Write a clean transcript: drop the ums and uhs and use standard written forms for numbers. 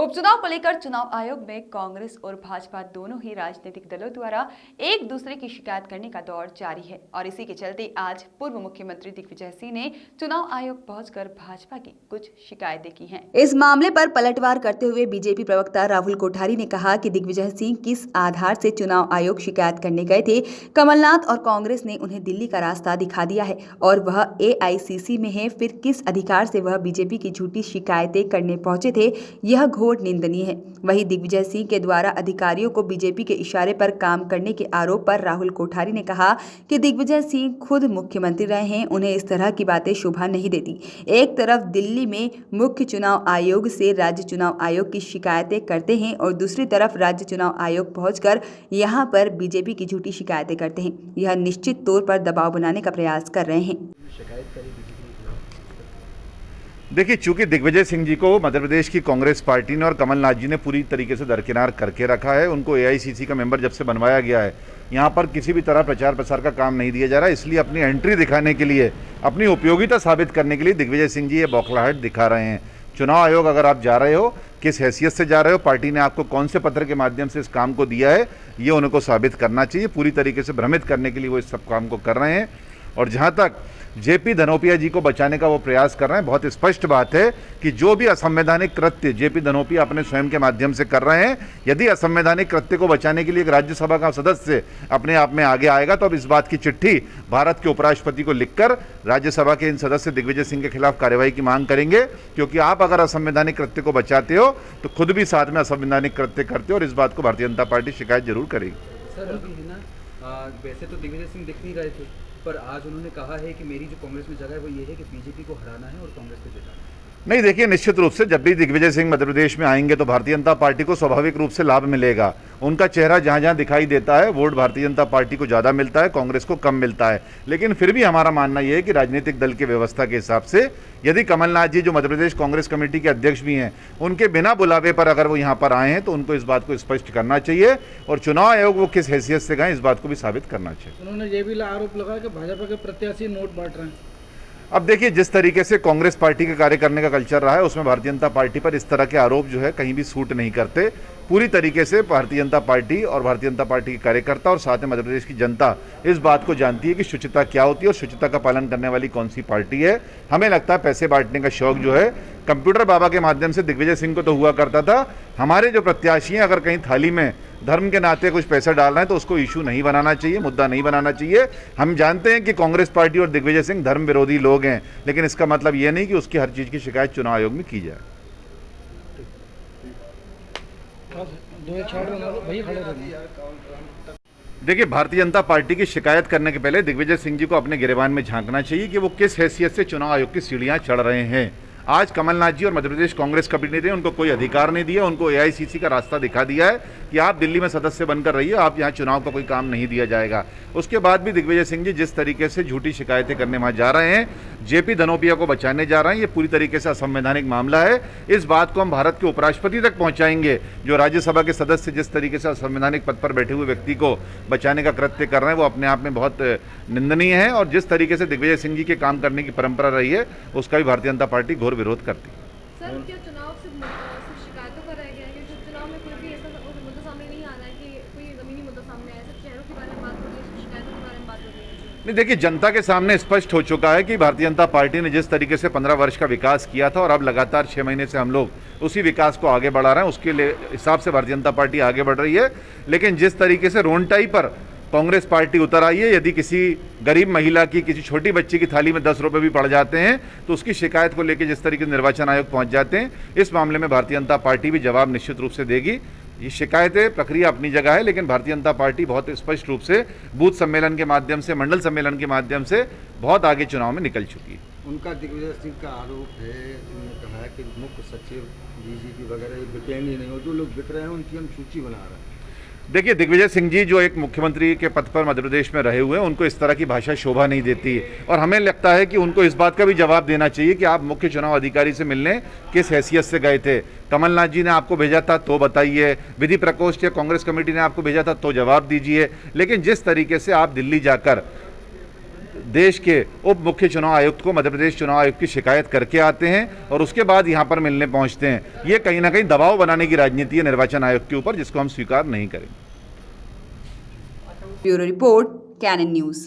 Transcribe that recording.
उपचुनाव को लेकर चुनाव आयोग में कांग्रेस और भाजपा दोनों ही राजनीतिक दलों द्वारा एक दूसरे की शिकायत करने का दौर जारी है और इसी के चलते आज पूर्व मुख्यमंत्री दिग्विजय सिंह ने चुनाव आयोग पहुंचकर भाजपा की कुछ शिकायतें की हैं। इस मामले पर पलटवार करते हुए बीजेपी प्रवक्ता राहुल कोठारी ने कहा कि दिग्विजय सिंह किस आधार से चुनाव आयोग शिकायत करने गए थे। कमलनाथ और कांग्रेस ने उन्हें दिल्ली का रास्ता दिखा दिया है और वह AICC में है, फिर किस अधिकार से वह बीजेपी की झूठी शिकायतें करने पहुंचे थे। यह घोर निंदनीय है। वहीं दिग्विजय सिंह के द्वारा अधिकारियों को बीजेपी के इशारे पर काम करने के आरोप पर राहुल कोठारी ने कहा कि दिग्विजय सिंह खुद मुख्यमंत्री रहे हैं, उन्हें इस तरह की बातें शोभा नहीं देती। एक तरफ दिल्ली में मुख्य चुनाव आयोग से राज्य चुनाव आयोग की शिकायतें करते हैं और दूसरी तरफ राज्य चुनाव आयोग पहुंचकर यहां पर बीजेपी की झूठी शिकायतें करते हैं। यह निश्चित तौर पर दबाव बनाने का प्रयास कर रहे हैं। देखिए, चूंकि दिग्विजय सिंह जी को मध्य प्रदेश की कांग्रेस पार्टी ने और कमलनाथ जी ने पूरी तरीके से दरकिनार करके रखा है। उनको AICC का मेंबर जब से बनवाया गया है, यहाँ पर किसी भी तरह प्रचार प्रसार का काम नहीं दिया जा रहा है। इसलिए अपनी एंट्री दिखाने के लिए, अपनी उपयोगिता साबित करने के लिए दिग्विजय सिंह जी ये बौखलाहट दिखा रहे हैं। चुनाव आयोग अगर आप जा रहे हो, किस हैसियत से जा रहे हो, पार्टी ने आपको कौन से पत्र के माध्यम से इस काम को दिया है, ये उनको साबित करना चाहिए। पूरी तरीके से भ्रमित करने के लिए वो इस सब काम को कर रहे हैं। और जहाँ तक JP धनोपिया जी को बचाने का वो प्रयास कर रहे हैं, बहुत स्पष्ट बात है कि जो भी असंवैधानिक कृत्य JP धनोपिया अपने स्वयं के माध्यम से कर रहे हैं, यदि असंवैधानिक कृत्य को बचाने के लिए एक राज्यसभा का सदस्य अपने आप में आगे आएगा तो अब इस बात की चिट्ठी भारत के उपराष्ट्रपति को लिखकर राज्यसभा के इन सदस्य दिग्विजय सिंह के खिलाफ कार्रवाई की मांग करेंगे। क्योंकि आप अगर असंवैधानिक कृत्य को बचाते हो तो खुद भी साथ में असंवैधानिक कृत्य करते हो और इस बात को भारतीय जनता पार्टी शिकायत जरूर करेगी। सर, अभी है ना, वैसे तो दिग्विजय सिंह दिख नहीं रहे थे, पर आज उन्होंने कहा है कि मेरी जो कांग्रेस में जगह है वो ये है कि बीजेपी को हराना है और कांग्रेस को जिताना है। नहीं, देखिए, निश्चित रूप से जब भी दिग्विजय सिंह मध्य प्रदेश में आएंगे तो भारतीय जनता पार्टी को स्वाभाविक रूप से लाभ मिलेगा। उनका चेहरा जहां जहां दिखाई देता है, वोट भारतीय जनता पार्टी को ज़्यादा मिलता है, कांग्रेस को कम मिलता है। लेकिन फिर भी हमारा मानना यह है कि राजनीतिक दल की व्यवस्था के हिसाब से यदि कमलनाथ जी, जो मध्य प्रदेश कांग्रेस कमेटी के अध्यक्ष भी हैं, उनके बिना बुलावे पर अगर वो यहाँ पर आए हैं तो उनको इस बात को स्पष्ट करना चाहिए और चुनाव आयोग वो किस हैसियत से गए इस बात को भी साबित करना चाहिए। उन्होंने ये भी आरोप लगाया कि भाजपा के प्रत्याशी नोट बांट रहे हैं। अब देखिए, जिस तरीके से कांग्रेस पार्टी का कार्य करने का कल्चर रहा है, उसमें भारतीय जनता पार्टी पर इस तरह के आरोप जो है कहीं भी सूट नहीं करते। पूरी तरीके से भारतीय जनता पार्टी और भारतीय जनता पार्टी के कार्यकर्ता और साथ में मध्य प्रदेश की जनता इस बात को जानती है कि शुचिता क्या होती है और शुचिता का पालन करने वाली कौन सी पार्टी है। हमें लगता है पैसे बांटने का शौक जो है कंप्यूटर बाबा के माध्यम से दिग्विजय सिंह को तो हुआ करता था। हमारे जो प्रत्याशी हैं, अगर कहीं थाली में धर्म के नाते कुछ पैसा डालना है तो उसको इशू नहीं बनाना चाहिए, मुद्दा नहीं बनाना चाहिए। हम जानते हैं कि कांग्रेस पार्टी और दिग्विजय सिंह धर्म विरोधी लोग हैं, लेकिन इसका मतलब ये नहीं कि उसकी हर चीज़ की शिकायत चुनाव आयोग में की जाए। देखिए, भारतीय जनता पार्टी की शिकायत करने के पहले दिग्विजय सिंह जी को अपने गिरेबान में झांकना चाहिए कि वो किस हैसियत से चुनाव आयोग की सीढ़ियां चढ़ रहे हैं। आज कमलनाथ जी और मध्य प्रदेश कांग्रेस कमेटी ने उनको कोई अधिकार नहीं दिया, उनको AICC का रास्ता दिखा दिया है कि आप दिल्ली में सदस्य बनकर रहिए, आप यहाँ चुनाव का कोई काम नहीं दिया जाएगा। उसके बाद भी दिग्विजय सिंह जी जिस तरीके से झूठी शिकायतें करने वहाँ जा रहे हैं, JP धनोपिया को बचाने जा रहे हैं, ये पूरी तरीके से असंवैधानिक मामला है। इस बात को हम भारत के उपराष्ट्रपति तक पहुँचाएंगे। जो राज्यसभा के सदस्य जिस तरीके से असंवैधानिक पद पर बैठे हुए व्यक्ति को बचाने का कृत्य कर रहे हैं, वो अपने आप में बहुत निंदनीय है और जिस तरीके से दिग्विजय सिंह जी के काम करने की परंपरा रही है उसका भी भारतीय जनता पार्टी घोर विरोध करती है। सर, क्या चुनाव सिर्फ शिकायतों का रह गया है? क्योंकि चुनाव में कोई भी ऐसा मुद्दा सामने नहीं आ रहा है कि कोई ज़मीनी मुद्दा सामने आया, सिर्फ शहरों के बारे में बात हो रही है, शिकायतों के बारे में बात हो रही है। नहीं, देखिए, जनता के सामने स्पष्ट हो चुका है कि भारतीय जनता पार्टी ने जिस तरीके से 15 वर्ष का विकास किया था और अब लगातार 6 महीने से हम लोग उसी विकास को आगे बढ़ा रहे हैं, उसके हिसाब से भारतीय जनता पार्टी आगे बढ़ रही है। लेकिन जिस तरीके से रोनटाई पर कांग्रेस पार्टी उतर आई है, यदि किसी गरीब महिला की, किसी छोटी बच्ची की थाली में 10 रुपये भी पड़ जाते हैं तो उसकी शिकायत को लेकर जिस तरीके से निर्वाचन आयोग पहुंच जाते हैं, इस मामले में भारतीय जनता पार्टी भी जवाब निश्चित रूप से देगी। ये शिकायतें प्रक्रिया अपनी जगह है, लेकिन भारतीय जनता पार्टी बहुत स्पष्ट रूप से बूथ सम्मेलन के माध्यम से, मंडल सम्मेलन के माध्यम से बहुत आगे चुनाव में निकल चुकी है। उनका दिग्विजय सिंह का आरोप है, उन्होंने कहा है कि मुख्य सचिव DGP वगैरह बिकेंगे नहीं, और जो लोग बिक रहे हैं उनकी हम सूची बना रहे हैं। देखिए, दिग्विजय सिंह जी जो एक मुख्यमंत्री के पद पर मध्य प्रदेश में रहे हुए हैं, उनको इस तरह की भाषा शोभा नहीं देती और हमें लगता है कि उनको इस बात का भी जवाब देना चाहिए कि आप मुख्य चुनाव अधिकारी से मिलने किस हैसियत से गए थे। कमलनाथ जी ने आपको भेजा था तो बताइए, विधि प्रकोष्ठ या कांग्रेस कमेटी ने आपको भेजा था तो जवाब दीजिए। लेकिन जिस तरीके से आप दिल्ली जाकर देश के उप मुख्य चुनाव आयुक्त को मध्य प्रदेश चुनाव आयुक्त की शिकायत करके आते हैं और उसके बाद यहाँ पर मिलने पहुँचते हैं। ये कहीं ना कहीं दबाव बनाने की राजनीति है निर्वाचन आयोग के ऊपर, जिसको हम स्वीकार नहीं करेंगे। Bureau report, Canon news.